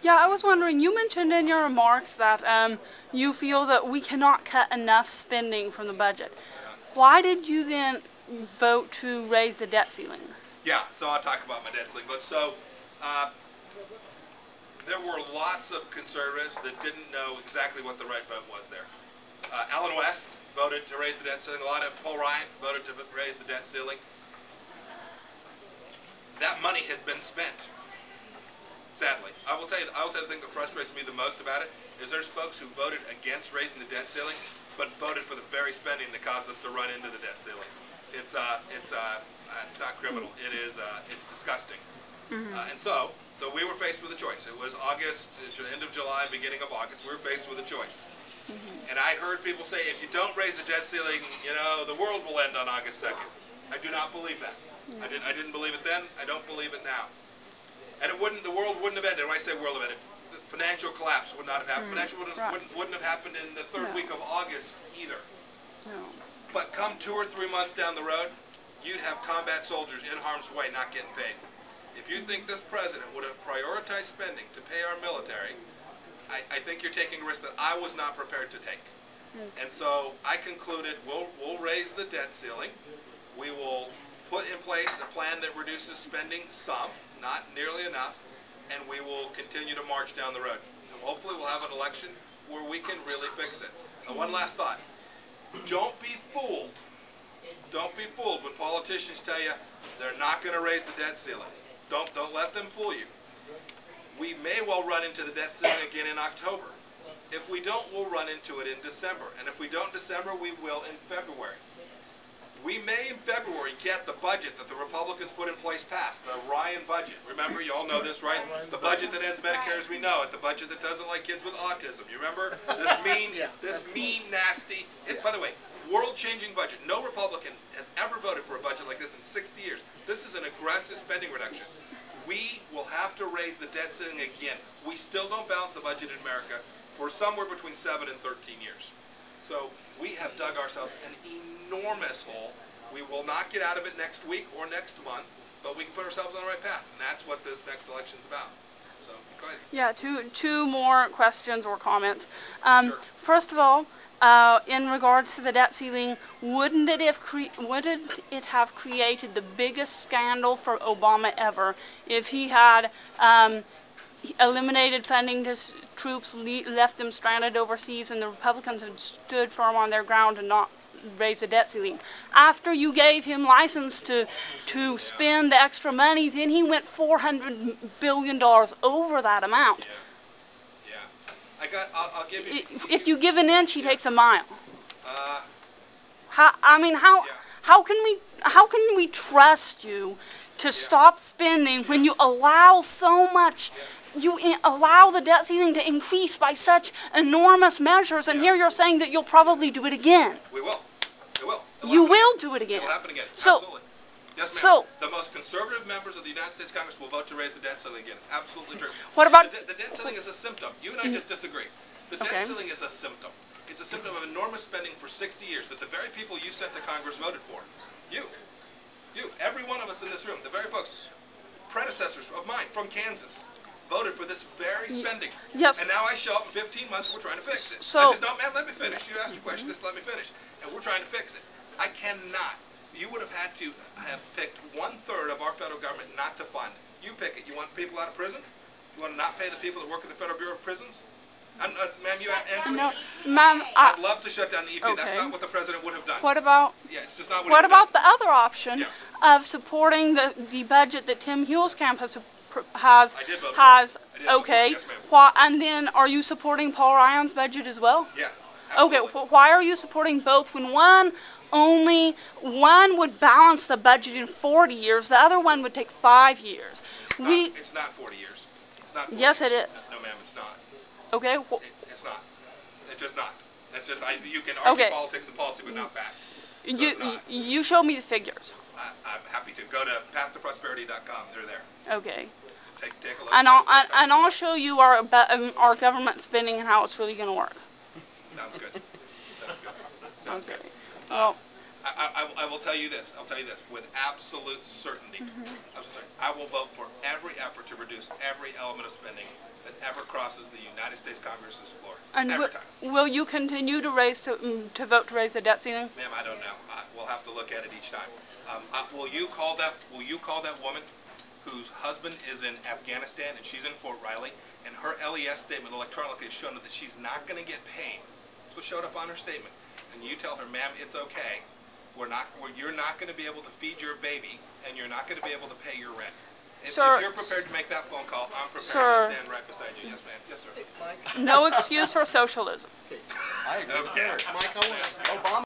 Yeah, I was wondering, you mentioned in your remarks that you feel that we cannot cut enough spending from the budget. Why did you then vote to raise the debt ceiling? Yeah, so I'll talk about my debt ceiling. But so there were lots of conservatives that didn't know exactly what the right vote was there. Alan West voted to raise the debt ceiling. A lot of Paul Ryan voted to raise the debt ceiling. That money had been spent. Sadly, I will tell you the thing that frustrates me the most about it is there's folks who voted against raising the debt ceiling, but voted for the very spending that caused us to run into the debt ceiling. It's not criminal. It is it's disgusting. And so we were faced with a choice. It was August, end of July, beginning of August. We were faced with a choice. And I heard people say, if you don't raise the debt ceiling, you know, the world will end on August 2nd. I do not believe that. I didn't believe it then. I don't believe it now. And the world wouldn't have ended. When I say world have ended, the financial collapse would not have happened. Financial wouldn't have happened in the third week of August either. No. But come 2 or 3 months down the road, you'd have combat soldiers in harm's way not getting paid. If you think this president would have prioritized spending to pay our military, I think you're taking a risk that I was not prepared to take. And so I concluded we'll raise the debt ceiling. We will put in place a plan that reduces spending some, not nearly enough, and we will continue to march down the road. And hopefully we'll have an election where we can really fix it. Now, one last thought. Don't be fooled. Don't be fooled when politicians tell you they're not going to raise the debt ceiling. Don't let them fool you. We may well run into the debt ceiling again in October. If we don't, we'll run into it in December. And if we don't in December, we will in February. We may in February get the budget that the Republicans put in place passed, the Ryan budget. Remember, you all know this, right? The budget that ends Medicare as we know it, the budget that doesn't like kids with autism. You remember? This mean, nasty, by the way, world-changing budget. No Republican has ever voted for a budget like this in 60 years. This is an aggressive spending reduction. We will have to raise the debt ceiling again. We still don't balance the budget in America for somewhere between 7 and 13 years. So we have dug ourselves an enormous hole. We will not get out of it next week or next month, but we can put ourselves on the right path, and that's what this next election is about. So go ahead. Yeah, two more questions or comments. Sure. First of all, in regards to the debt ceiling, wouldn't it have created the biggest scandal for Obama ever if he had eliminated funding to troops, left them stranded overseas, and the Republicans had stood firm on their ground and not raise the debt ceiling? After you gave him license to spend the extra money, then he went $400 billion over that amount. I'll give you. If you give an inch, he takes a mile. How can we trust you to stop spending when you allow so much? You allow the debt ceiling to increase by such enormous measures, and here you're saying that you'll probably do it again. We will. We will. You will do it again. It will happen again. So, absolutely. Yes, ma'am. So, the most conservative members of the United States Congress will vote to raise the debt ceiling again. It's absolutely true. What about the debt ceiling is a symptom. You and I just disagree. The debt ceiling is a symptom. It's a symptom of enormous spending for 60 years that the very people you sent to Congress voted for. You, every one of us in this room, the very folks, predecessors of mine from Kansas, voted for this very spending. Yes. And now I show up in 15 months, we're trying to fix it. So, no, ma'am, let me finish. You asked a question, just let me finish. And we're trying to fix it. I cannot. You would have had to have picked 1/3 of our federal government not to fund. You pick it. You want people out of prison? You want to not pay the people that work at the Federal Bureau of Prisons? Ma'am, you answer me. No, ma'am, I'd love to shut down the EP. Okay. That's not what the president would have done. What about? Yeah, it's just not what about the other option Yeah. of supporting the budget that Tim Huelskamp has? I did vote for it. Okay. Yes, ma'am. And then are you supporting Paul Ryan's budget as well? Yes. Absolutely. Okay. Why are you supporting both when one would balance the budget in 40 years, the other one would take 5 years? It's not 40 years. It's not 40 yes, years. it is. No, ma'am, it's not. Okay. It's not. It's just not. It's just you can argue Okay. politics and policy, but not fact. So you you show me the figures. I'm happy to. Go to pathtoprosperity.com. They're there. Okay. Take a look. And I'll show you our government spending and how it's really going to work. Sounds good. Sounds good. Sounds good. Well, I will tell you this. I'll tell you this with absolute certainty. I'm so sorry. I will vote for every effort to reduce every element of spending that ever crosses the United States Congress's floor. And every time. will you continue to vote to raise the debt ceiling? Ma'am, I don't know. We'll have to look at it each time. Will you call that woman whose husband is in Afghanistan and she's in Fort Riley, and her LES statement electronically has shown that she's not going to get paid? That's what showed up on her statement. And you tell her, ma'am, it's okay. You're not going to be able to feed your baby, and you're not going to be able to pay your rent. If you're prepared to make that phone call, I'm prepared to stand right beside you. Yes, ma'am. Yes, sir. No excuse for socialism. I agree. Okay. Mike, I want to. Obama